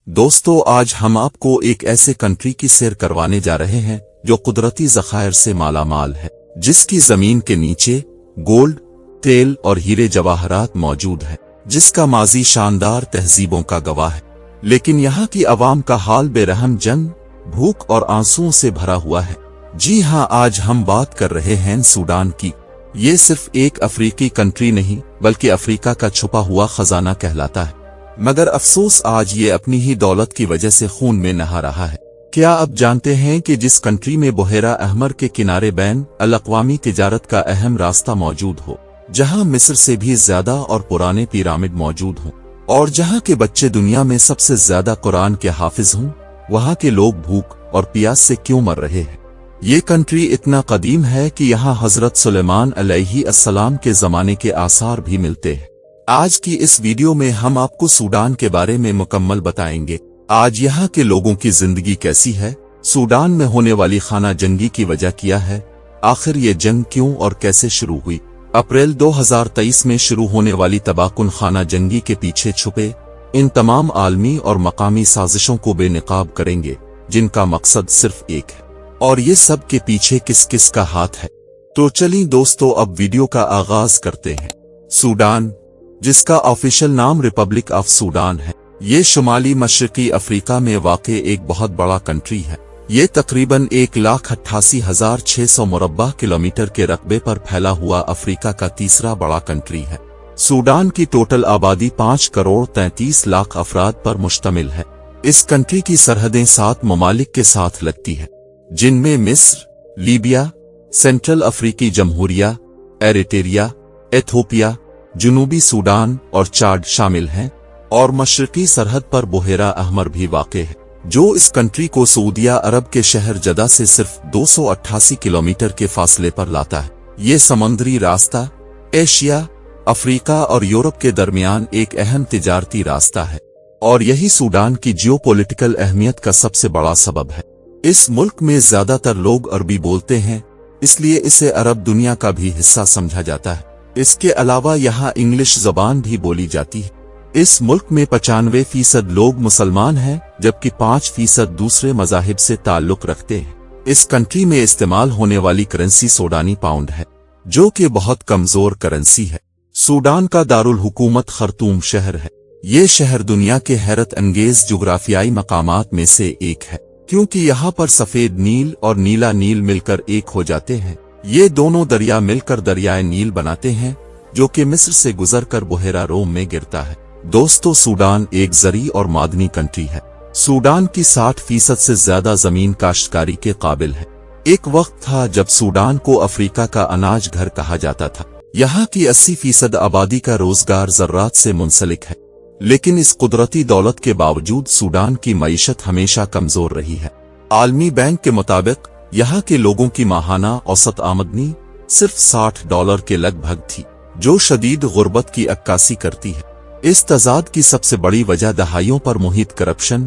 दोस्तों, आज हम आपको एक ऐसे कंट्री की सैर करवाने जा रहे हैं जो कुदरती ज़खायर से मालामाल है, जिसकी जमीन के नीचे गोल्ड, तेल और हीरे जवाहरात मौजूद है, जिसका माजी शानदार तहजीबों का गवाह है। लेकिन यहाँ की आवाम का हाल बेरहम जंग, भूख और आंसुओं से भरा हुआ है। जी हाँ, आज हम बात कर रहे हैं सूडान की। ये सिर्फ एक अफ्रीकी कंट्री नहीं बल्कि अफ्रीका का छुपा हुआ खजाना कहलाता है, मगर अफसोस आज ये अपनी ही दौलत की वजह से खून में नहा रहा है। क्या आप जानते हैं कि जिस कंट्री में बहेरा अहमर के किनारे बैन अल-अक़वामी तिजारत का अहम रास्ता मौजूद हो, जहां मिस्र से भी ज्यादा और पुराने पिरामिड मौजूद हों, और जहां के बच्चे दुनिया में सबसे ज्यादा कुरान के हाफिज हों, वहां के लोग भूख और प्यास से क्यों मर रहे हैं? ये कंट्री इतना कदीम है कि यहाँ हजरत सुलेमान अलैहिस्सलाम के जमाने के आसार भी मिलते हैं। आज की इस वीडियो में हम आपको सूडान के बारे में मुकम्मल बताएंगे। आज यहाँ के लोगों की जिंदगी कैसी है, सूडान में होने वाली खाना जंगी की वजह क्या है, आखिर ये जंग क्यों और कैसे शुरू हुई, अप्रैल 2023 में शुरू होने वाली तबाहकुन खाना जंगी के पीछे छुपे इन तमाम आलमी और मकामी साजिशों को बेनकाब करेंगे, जिनका मकसद सिर्फ एक है, और ये सब के पीछे किस किस का हाथ है। तो चलिए दोस्तों, अब वीडियो का आगाज करते हैं। सूडान, जिसका ऑफिशियल नाम रिपब्लिक ऑफ सूडान है, ये शुमाली मशरकी अफ्रीका में वाक़े एक बहुत बड़ा कंट्री है। ये तकरीबन 1,88,600 मुरब्बा किलोमीटर के रकबे पर फैला हुआ अफ्रीका का तीसरा बड़ा कंट्री है। सूडान की टोटल आबादी 5,33,00,000 अफराद पर मुश्तमिल है। इस कंट्री की सरहदें 7 ममालिक के साथ लगती है, जिनमें मिस्र, लीबिया, सेंट्रल अफ्रीकी जमहूरिया, एरिट्रिया, एथोपिया, जनूबी सूडान और चाड शामिल हैं, और मशरकी सरहद पर बहेरा अहमर भी वाक़े है, जो इस कंट्री को सऊदिया अरब के शहर जदा से सिर्फ 288 किलोमीटर के फासले पर लाता है। ये समुद्री रास्ता एशिया, अफ्रीका और यूरोप के दरमियान एक अहम तिजारती रास्ता है, और यही सूडान की जियोपॉलिटिकल अहमियत का सबसे बड़ा सबब है। इस मुल्क में ज्यादातर लोग अरबी बोलते हैं, इसलिए इसे अरब दुनिया का भी हिस्सा समझा जाता है। इसके अलावा यहाँ इंग्लिश ज़बान भी बोली जाती है। इस मुल्क में 95% लोग मुसलमान हैं, जबकि 5% दूसरे मज़ाहिब से ताल्लुक़ रखते हैं। इस कंट्री में इस्तेमाल होने वाली करेंसी सूडानी पाउंड है, जो कि बहुत कमज़ोर करेंसी है। सूडान का दारुल हुकूमत खर्तूम शहर है। ये शहर दुनिया के हैरत अंगेज जुग्राफियाई मकामात में से एक है, क्योंकि यहाँ पर सफेद नील और नीला नील मिलकर एक हो जाते हैं। ये दोनों दरिया मिलकर दरियाए नील बनाते हैं, जो कि मिस्र से गुजरकर बहेरा रोम में गिरता है। दोस्तों, सूडान एक ज़री और मादनी कंट्री है। सूडान की 60% से ज्यादा जमीन काश्तकारी के काबिल है। एक वक्त था जब सूडान को अफ्रीका का अनाज घर कहा जाता था। यहाँ की 80% आबादी का रोजगार ज़राअत से मुंसलिक है, लेकिन इस कुदरती दौलत के बावजूद सूडान की मईशत हमेशा कमजोर रही है। आलमी बैंक के मुताबिक यहाँ के लोगों की माहाना औसत आमदनी सिर्फ $60 के लगभग थी, जो शदीद गुर्बत की अक्कासी करती है। इस तजाद की सबसे बड़ी वजह दहाइयों पर मुहित करप्शन,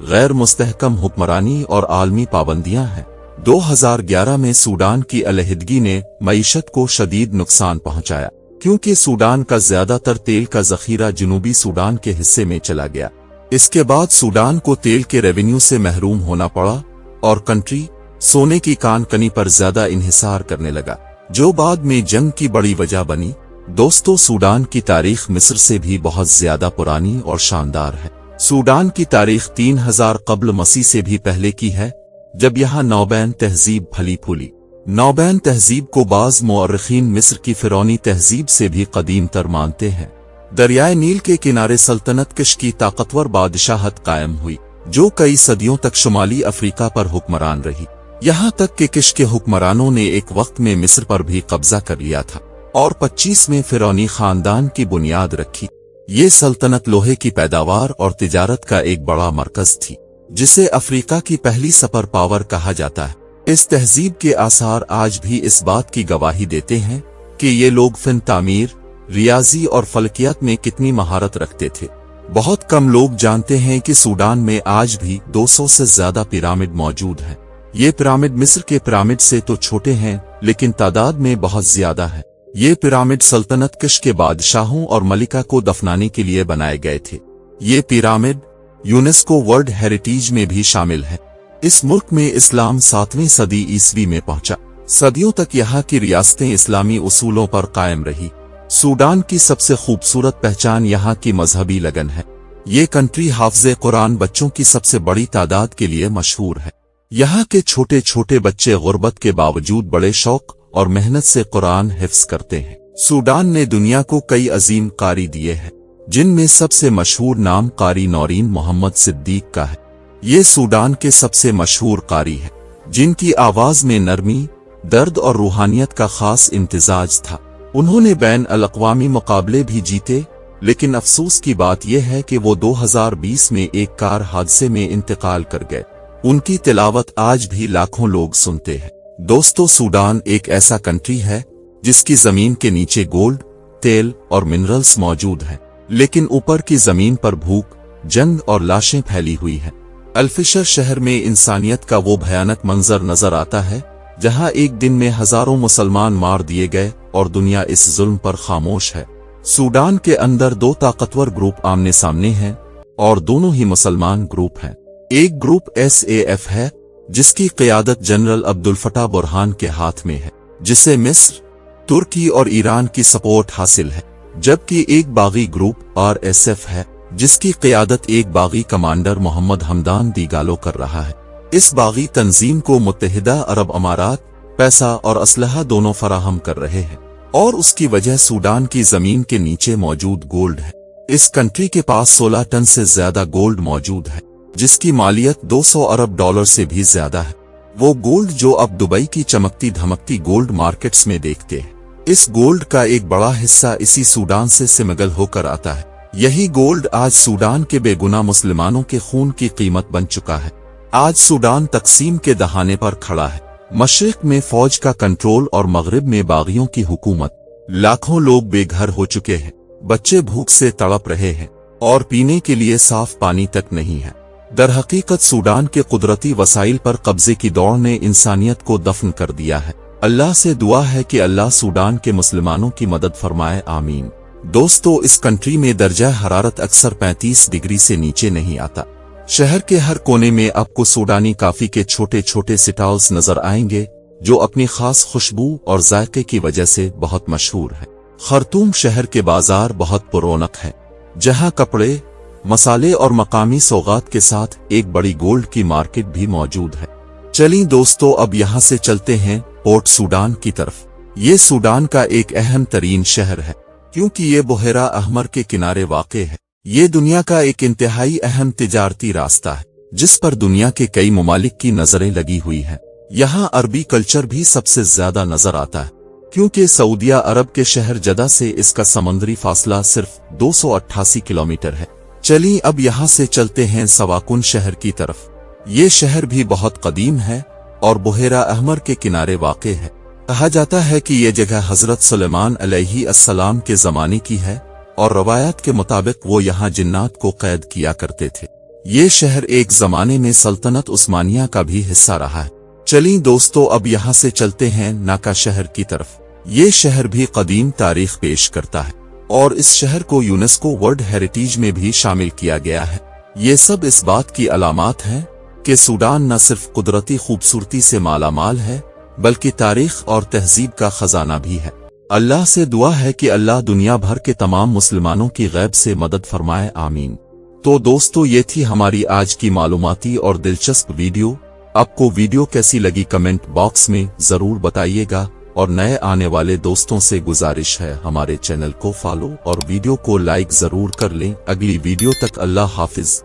गैर मुस्तहकम हुक्मरानी और आलमी पाबंदियां हैं। 2011 में सूडान की अलहदगी ने मईशत को शदीद नुकसान पहुंचाया, क्योंकि सूडान का ज्यादातर तेल का जखीरा जनूबी सूडान के हिस्से में चला गया। इसके बाद सूडान को तेल के रेवेन्यू से महरूम होना पड़ा और कंट्री सोने की कान कनी पर ज्यादा इन्हिसार करने लगा, जो बाद में जंग की बड़ी वजह बनी। दोस्तों, सूडान की तारीख मिस्र से भी बहुत ज्यादा पुरानी और शानदार है। सूडान की तारीख 3000 कब्ल मसीह से भी पहले की है, जब यहाँ नौबैन तहजीब फली फूली। नौबैन तहजीब को बाज मुअर्रिखीन मिस्र की फिरौनी तहजीब से भी कदीम तर मानते हैं। दरियाए नील के किनारे सल्तनत किश की ताकतवर बादशाहत कायम हुई, जो कई सदियों तक शुमाली अफ्रीका पर हुक्मरान रही। यहाँ तक कि किश के हुक्मरानों ने एक वक्त में मिस्र पर भी कब्जा कर लिया था और 25 में फिरौनी खानदान की बुनियाद रखी। ये सल्तनत लोहे की पैदावार और तिजारत का एक बड़ा मरकज थी, जिसे अफ्रीका की पहली सुपर पावर कहा जाता है। इस तहजीब के आसार आज भी इस बात की गवाही देते हैं कि ये लोग फिन तामीर, रियाजी और फलकियात में कितनी महारत रखते थे। बहुत कम लोग जानते हैं कि सूडान में आज भी 200 से ज्यादा पिरामिड मौजूद हैं। ये पिरामिड मिस्र के पिरामिड से तो छोटे हैं, लेकिन तादाद में बहुत ज्यादा है। ये पिरामिड सल्तनत किश के बादशाहों और मलिका को दफनाने के लिए बनाए गए थे। ये पिरामिड यूनेस्को वर्ल्ड हेरिटेज में भी शामिल है। इस मुल्क में इस्लाम 7वीं सदी ईस्वी में पहुंचा। सदियों तक यहाँ की रियासतें इस्लामी उसूलों पर कायम रही। सूडान की सबसे खूबसूरत पहचान यहाँ की मजहबी लगन है। ये कंट्री हाफ़िज़े कुरान बच्चों की सबसे बड़ी तादाद के लिए मशहूर है। यहाँ के छोटे छोटे बच्चे गुर्बत के बावजूद बड़े शौक और मेहनत से कुरान हिफ्ज़ करते हैं। सूडान ने दुनिया को कई अजीम कारी दिए हैं, जिनमें सबसे मशहूर नाम कारी नौरीन मोहम्मद सिद्दीक का है। ये सूडान के सबसे मशहूर कारी है, जिनकी आवाज में नरमी, दर्द और रूहानियत का खास इम्तिजाज था। उन्होंने बैन अल-अक़वामी मुकाबले भी जीते, लेकिन अफसोस की बात यह है कि वो 2020 में एक कार हादसे में इंतकाल कर गए। उनकी तिलावत आज भी लाखों लोग सुनते हैं। दोस्तों, सूडान एक ऐसा कंट्री है जिसकी जमीन के नीचे गोल्ड, तेल और मिनरल्स मौजूद हैं, लेकिन ऊपर की जमीन पर भूख, जंग और लाशें फैली हुई हैं। अल-फ़िशर शहर में इंसानियत का वो भयानक मंजर नजर आता है जहां एक दिन में हजारों मुसलमान मार दिए गए और दुनिया इस जुल्म पर खामोश है। सूडान के अंदर दो ताकतवर ग्रुप आमने सामने हैं और दोनों ही मुसलमान ग्रुप हैं। एक ग्रुप SAF है, जिसकी क़यादत जनरल अब्दुल फताह बुरहान के हाथ में है, जिसे मिस्र, तुर्की और ईरान की सपोर्ट हासिल है। जबकि एक बागी ग्रुप RSF है, जिसकी क़यादत एक बागी कमांडर मोहम्मद हमदान दिगालो कर रहा है। इस बागी तंजीम को मुत्तहिदा अरब अमारात पैसा और असलहा दोनों फराहम कर रहे हैं, और उसकी वजह सूडान की जमीन के नीचे मौजूद गोल्ड है। इस कंट्री के पास 16 टन से ज्यादा गोल्ड मौजूद है, जिसकी मालियत 200 अरब डॉलर से भी ज्यादा है। वो गोल्ड जो अब दुबई की चमकती धमकती गोल्ड मार्केट्स में देखते हैं। इस गोल्ड का एक बड़ा हिस्सा इसी सूडान से स्मगल होकर आता है। यही गोल्ड आज सूडान के बेगुनाह मुसलमानों के खून की कीमत बन चुका है। आज सूडान तकसीम के दहाने पर खड़ा है। मशरिक में फौज का कंट्रोल और मगरिब में बागियों की हुकूमत। लाखों लोग बेघर हो चुके हैं, बच्चे भूख से तड़प रहे हैं और पीने के लिए साफ पानी तक नहीं है। दरहकीकत सूडान के कुदरती वसाइल पर कब्जे की दौड़ ने इंसानियत को दफन कर दिया है। अल्लाह से दुआ है कि अल्लाह सूडान के मुसलमानों की मदद फरमाए, आमीन। दोस्तों, इस कंट्री में दर्जा हरारत अक्सर 35 डिग्री से नीचे नहीं आता। शहर के हर कोने में आपको सूडानी काफी के छोटे छोटे स्टॉल्स नजर आएंगे, जो अपनी खास खुशबू और जायके की वजह से बहुत मशहूर है। खर्तूम शहर के बाजार बहुत पुरौनक है, जहां कपड़े, मसाले और मकामी सौगात के साथ एक बड़ी गोल्ड की मार्केट भी मौजूद है। चलिए दोस्तों, अब यहां से चलते हैं पोर्ट सूडान की तरफ। ये सूडान का एक अहम तरीन शहर है, क्योंकि ये बहरा अहमर के किनारे वाक़े है। ये दुनिया का एक इंतहाई अहम तिजारती रास्ता है, जिस पर दुनिया के कई ममालिक की नजरें लगी हुई हैं। यहाँ अरबी कल्चर भी सबसे ज्यादा नजर आता है, क्योंकि सऊदिया अरब के शहर जदा से इसका समुद्री फासला सिर्फ 288 किलोमीटर है। चलिए अब यहाँ से चलते हैं सवाकुन शहर की तरफ। ये शहर भी बहुत कदीम है और बहरा अहमर के किनारे वाक़े है। कहा जाता है कि ये जगह हजरत सुलेमान अलैहिस्सलाम के जमाने की है और रवायत के मुताबिक वो यहाँ जिन्नात को कैद किया करते थे। ये शहर एक जमाने में सल्तनत उस्मानिया का भी हिस्सा रहा है। चलिए दोस्तों, अब यहाँ से चलते हैं नाका शहर की तरफ। ये शहर भी कदीम तारीख पेश करता है और इस शहर को यूनेस्को वर्ल्ड हेरिटेज में भी शामिल किया गया है। ये सब इस बात की अलामत हैं कि सूडान न सिर्फ कुदरती खूबसूरती से मालामाल है, बल्कि तारीख और तहजीब का खजाना भी है। अल्लाह से दुआ है कि अल्लाह दुनिया भर के तमाम मुसलमानों की गैब से मदद फरमाए, आमीन। तो दोस्तों, ये थी हमारी आज की मालूमाती और दिलचस्प वीडियो। आपको वीडियो कैसी लगी कमेंट बॉक्स में जरूर बताइएगा, और नए आने वाले दोस्तों से गुजारिश है हमारे चैनल को फॉलो और वीडियो को लाइक जरूर कर लें। अगली वीडियो तक अल्लाह हाफिज।